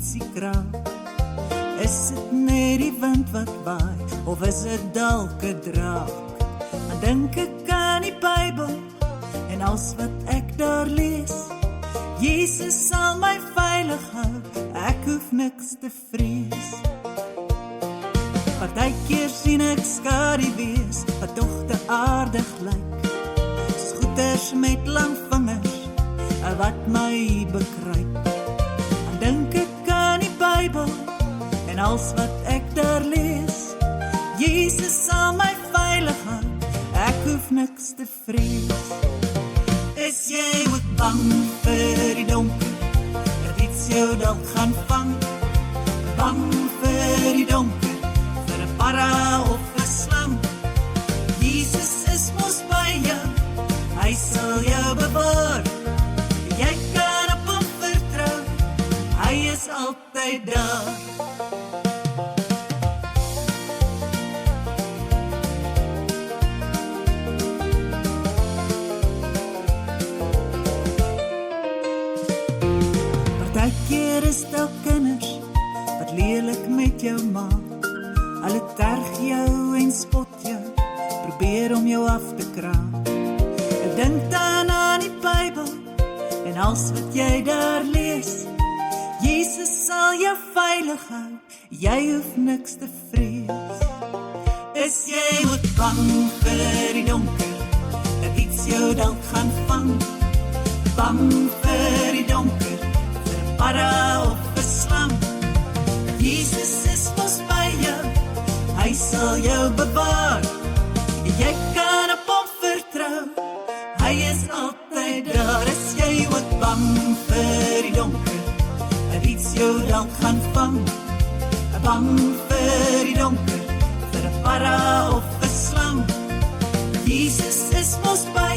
positiekraag? Is dit net die wind wat waai, of is dit dalk 'n draak? Dan dink ek aan die Bybel, en als wat ek daar lees, Jesus sal my veilig hou, ek hoef niks te vrees. Partykeer sien ek skaduwees, wat tog te aardig lyk, skoeters met lang vingers, wat my bekruip. Dan dink ek aan die Bybel, en als wat ek daar lees, Jesus sal my veilig hou, ek hoef niks te vrees. Is jy ook bang vir die donker, dat iets jou dalk gaan vang? Bang vir die donker, vir 'n para of 'n slang? Jesus is mos by jou, hy sal jou bewaar. Jy kan op hom vertrou, hy is altyd daar. Partykeer is daar kinders wat lelik met jou maak. Hulle terg jou en spot jou, probeer om jou af te kraak. Ek dink dan aan die Bybel, en als wat jy daar lees, Jesus sal jou veilig hou, jy hoef niks te vrees. Is jy ook bang vir die donker, dat iets jou dalk gaan vang? Bang vir die donker, vir 'n para of 'n slang? Jesus is mos by jou, hy sal jou bewaar. Jy kan op hom vertrou, hy is altyd daar. Is jy ook bang vir die donker, dat iets jou dalk gaan vang? Bang vir die donker, vir 'n para of 'n slang? Jesus is mos by